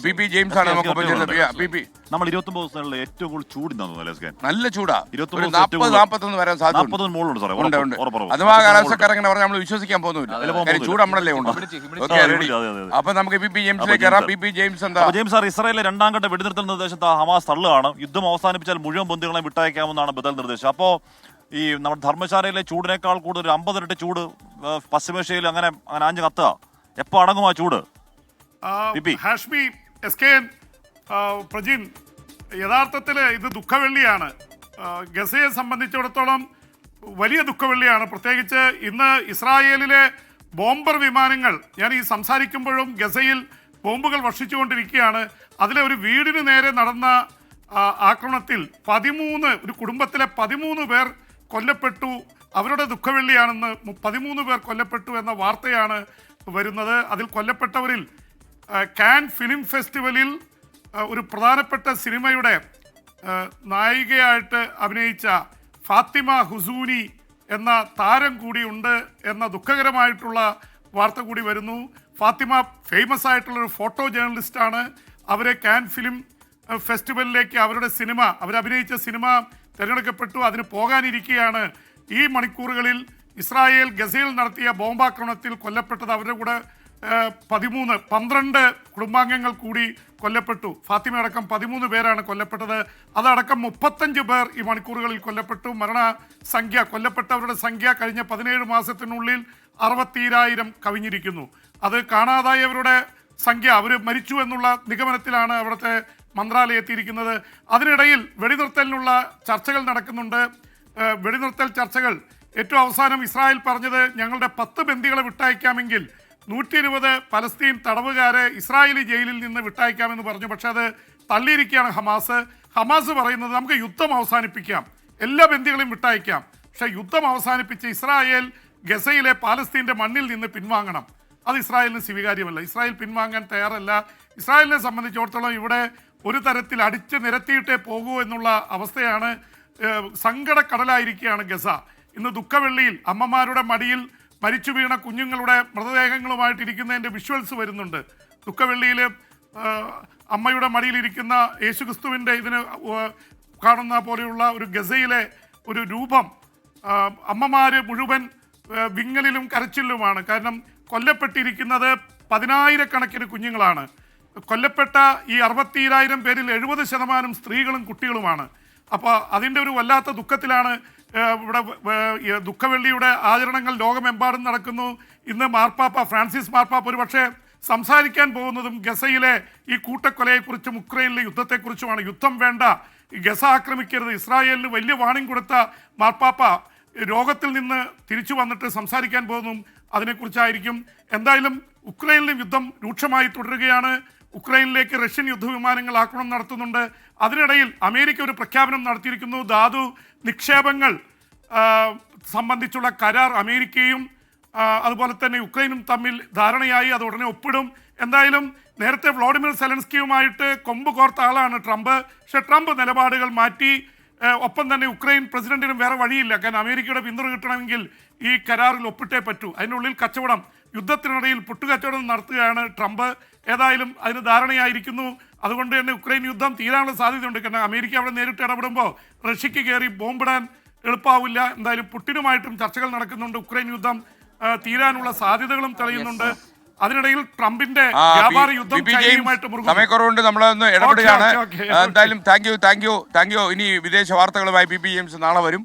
P P James ആണ് നമുക്കൊപ്പം ചേരുന്നത്. നമ്മൾ 29 ദിവസങ്ങളിൽ ഏറ്റവും കൂടുതൽ ചൂടിന്നാണ് നല്ല ചൂടാ. 40-41 വരാൻ സാധ്യത മുകളിലുണ്ട് സാറേ. അഥവാ കാലാവസ്ഥക്കാരങ്ങനെ പറഞ്ഞാൽ നമ്മൾ വിശ്വസിക്കാൻ പോകുന്നില്ല. ചൂട് നമ്മളല്ലേ ഉണ്ട്. അപ്പൊ നമുക്ക് പി പി ജെയിംസിലേക്ക് കയറാം. പി പി ജെയിംസ് എന്താ? ജെയിംസ് സാർ, ഇസ്രായേലിലെ രണ്ടാം ഘട്ട വെടിനിർത്തൽ നിർദ്ദേശത്തെ ഹമാസ് തള്ളുകയാണ്. യുദ്ധം അവസാനിപ്പിച്ചാൽ മുഴുവൻ ബന്ദികളെ വിട്ടയക്കാമെന്നാണ് ബദൽ നിർദ്ദേശം. അപ്പോൾ ഈ നമ്മുടെ ധർമ്മശാലയിലെ ചൂടിനേക്കാൾ കൂടുതൽ 50 ഇരട്ടി ചൂട് പശ്ചിമേഷ്യയിൽ അങ്ങനെ ആഞ്ഞു കത്തുക. എപ്പോ അടങ്ങും ആ ചൂട്? ഹാഷ്മി, SKN, പ്രജിൻ, യഥാർത്ഥത്തിൽ ഇത് ദുഃഖവെള്ളിയാണ്. ഗസയെ സംബന്ധിച്ചിടത്തോളം വലിയ ദുഃഖവെള്ളിയാണ്. പ്രത്യേകിച്ച് ഇന്ന് ഇസ്രായേലിലെ ബോംബർ വിമാനങ്ങൾ, ഞാൻ ഈ സംസാരിക്കുമ്പോഴും ഗസയിൽ ബോംബുകൾ വർഷിച്ചുകൊണ്ടിരിക്കുകയാണ്. അതിലെ ഒരു വീടിന് നേരെ നടന്ന ആക്രമണത്തിൽ ഒരു കുടുംബത്തിലെ 13 പേർ കൊല്ലപ്പെട്ടു. അവരുടെ ദുഃഖവെള്ളിയാണെന്ന് 13 പേർ കൊല്ലപ്പെട്ടു എന്ന വാർത്തയാണ് വരുന്നത്. അതിൽ കൊല്ലപ്പെട്ടവരിൽ കാൻ ഫിലിം ഫെസ്റ്റിവലിൽ ഒരു പ്രധാനപ്പെട്ട സിനിമയുടെ നായികയായിട്ട് അഭിനയിച്ച ഫാത്തിമ ഹുസൂനി എന്ന താരം കൂടി ഉണ്ട് എന്ന ദുഃഖകരമായിട്ടുള്ള വാർത്ത കൂടി വരുന്നു. ഫാത്തിമ ഫേമസ് ആയിട്ടുള്ളൊരു ഫോട്ടോ ജേർണലിസ്റ്റാണ്. അവരെ കാൻ ഫിലിം ഫെസ്റ്റിവലിലേക്ക് അവരഭിനയിച്ച സിനിമ തിരഞ്ഞെടുക്കപ്പെട്ടു. അതിന് പോകാനിരിക്കുകയാണ്. ഈ മണിക്കൂറുകളിൽ ഇസ്രായേൽ ഗസയിൽ നടത്തിയ ബോംബാക്രമണത്തിൽ കൊല്ലപ്പെട്ടത് അവരുടെ കൂടെ 12 കുടുംബാംഗങ്ങൾ കൂടി കൊല്ലപ്പെട്ടു. ഫാത്തിമ അടക്കം 13 പേരാണ് കൊല്ലപ്പെട്ടത്. അതടക്കം 35 പേർ ഈ മണിക്കൂറുകളിൽ കൊല്ലപ്പെട്ടു. മരണസംഖ്യ, കൊല്ലപ്പെട്ടവരുടെ സംഖ്യ കഴിഞ്ഞ 17 മാസത്തിനുള്ളിൽ 60,000 കവിഞ്ഞിരിക്കുന്നു. അത് കാണാതായവരുടെ സംഖ്യ, അവർ മരിച്ചു എന്നുള്ള നിഗമനത്തിലാണ് അവിടുത്തെ മന്ത്രാലയം എത്തിയിരിക്കുന്നത്. അതിനിടയിൽ വെടിനിർത്തലിനുള്ള ചർച്ചകൾ നടക്കുന്നുണ്ട്. വെടിനിർത്തൽ ചർച്ചകൾ ഏറ്റവും അവസാനം ഇസ്രായേൽ പറഞ്ഞത് ഞങ്ങളുടെ 10 ബന്ദികളെ വിട്ടയക്കാമെങ്കിൽ 120 പലസ്തീൻ തടവുകാരെ ഇസ്രായേലി ജയിലിൽ നിന്ന് വിട്ടയക്കാമെന്ന് പറഞ്ഞു. പക്ഷെ അത് തള്ളിയിരിക്കുകയാണ് ഹമാസ് പറയുന്നത് നമുക്ക് യുദ്ധം അവസാനിപ്പിക്കാം, എല്ലാ ബന്ദികളെയും വിട്ടയക്കാം, പക്ഷെ യുദ്ധം അവസാനിപ്പിച്ച് ഇസ്രായേൽ ഗസയിലെ പാലസ്തീൻ്റെ മണ്ണിൽ നിന്ന് പിൻവാങ്ങണം. അത് ഇസ്രായേലിന് സ്വീകാര്യമല്ല. ഇസ്രായേൽ പിൻവാങ്ങാൻ തയ്യാറല്ല. ഇസ്രായേലിനെ സംബന്ധിച്ചിടത്തോളം ഇവിടെ ഒരു തരത്തിൽ അടിച്ച് നിരത്തിയിട്ടേ പോകൂ എന്നുള്ള അവസ്ഥയാണ്. സങ്കടക്കടലായിരിക്കുകയാണ് ഗസ. ഇന്ന് ദുഃഖവെള്ളിയിൽ അമ്മമാരുടെ മടിയിൽ മരിച്ചു വീണ കുഞ്ഞുങ്ങളുടെ മൃതദേഹങ്ങളുമായിട്ടിരിക്കുന്നതിൻ്റെ വിഷ്വൽസ് വരുന്നുണ്ട്. ദുഃഖവെള്ളിയിൽ അമ്മയുടെ മടിയിലിരിക്കുന്ന യേശുക്രിസ്തുവിൻ്റെ ഇതിന് കാണുന്ന പോലെയുള്ള ഒരു ഗസയിലെ ഒരു രൂപം. അമ്മമാർ മുഴുവൻ വിങ്ങലിലും കരച്ചിലുമാണ്. കാരണം കൊല്ലപ്പെട്ടിരിക്കുന്നത് 10,000-കണക്കിന് കുഞ്ഞുങ്ങളാണ്. കൊല്ലപ്പെട്ട ഈ 60,000 പേരിൽ 70% സ്ത്രീകളും കുട്ടികളുമാണ്. അപ്പോൾ അതിൻ്റെ ഒരു വല്ലാത്ത ദുഃഖത്തിലാണ് ഇവിടെ ദുഃഖവെള്ളിയുടെ ആചരണങ്ങൾ ലോകമെമ്പാടും നടക്കുന്നു. ഇന്ന് ഫ്രാൻസിസ് മാർപ്പാപ്പ ഒരു പക്ഷേ സംസാരിക്കാൻ പോകുന്നതും ഗസയിലെ ഈ കൂട്ടക്കൊലയെക്കുറിച്ചും ഉക്രൈനിലെ യുദ്ധത്തെക്കുറിച്ചുമാണ്. യുദ്ധം വേണ്ട, ഗസ ആക്രമിക്കരുത്, ഇസ്രായേലിന് വലിയ വാണിംഗ് കൊടുത്ത മാർപ്പാപ്പ രോഗത്തിൽ നിന്ന് തിരിച്ചു വന്നിട്ട് സംസാരിക്കാൻ പോകുന്നതും അതിനെക്കുറിച്ചായിരിക്കും. എന്തായാലും ഉക്രൈനിലും യുദ്ധം രൂക്ഷമായി തുടരുകയാണ്. ഉക്രൈനിലേക്ക് റഷ്യൻ യുദ്ധവിമാനങ്ങൾ ആക്രമണം നടത്തുന്നുണ്ട്. അതിനിടയിൽ അമേരിക്ക ഒരു പ്രഖ്യാപനം നടത്തിയിരിക്കുന്നു. ധാതു നിക്ഷേപങ്ങൾ സംബന്ധിച്ചുള്ള കരാർ അമേരിക്കയും അതുപോലെ തന്നെ യുക്രൈനും തമ്മിൽ ധാരണയായി. അത് ഉടനെ ഒപ്പിടും. എന്തായാലും നേരത്തെ വ്ളാഡിമിർ സെലൻസ്കിയുമായിട്ട് കൊമ്പ് കോർത്ത ആളാണ് ട്രംപ്. പക്ഷേ ട്രംപ് നിലപാടുകൾ മാറ്റി. ഒപ്പം തന്നെ ഉക്രൈൻ പ്രസിഡന്റിനും വേറെ വഴിയില്ല. കാരണം അമേരിക്കയുടെ പിന്തുണ കിട്ടണമെങ്കിൽ ഈ കരാറിൽ ഒപ്പിട്ടേ പറ്റൂ. അതിനുള്ളിൽ കച്ചവടം, യുദ്ധത്തിനിടയിൽ പുട്ടുകച്ചവടം നടത്തുകയാണ് ട്രംപ്. ഏതായാലും അതിന് ധാരണയായിരിക്കുന്നു. അതുകൊണ്ട് തന്നെ ഉക്രൈൻ യുദ്ധം തീരാനുള്ള സാധ്യതയുണ്ട്. കാരണം അമേരിക്ക അവിടെ നേരിട്ട് ഇടപെടുമ്പോൾ റഷ്യക്ക് കയറി ബോംബിടാൻ എളുപ്പമാവില്ല. എന്തായാലും പുട്ടിനുമായിട്ടും ചർച്ചകൾ നടക്കുന്നുണ്ട്. ഉക്രൈൻ യുദ്ധം തീരാനുള്ള സാധ്യതകളും തെളിയുന്നുണ്ട്. അതിനിടയിൽ ട്രംപിന്റെ വ്യാപാര യുദ്ധം സമയക്കുറവുണ്ട്, നമ്മളൊന്ന് ഇടപെടുകയാണ്. എന്തായാലും താങ്ക് യു. ഇനി വിദേശ വാർത്തകളുമായി പി പി ജെയിംസ് നാളെ വരും.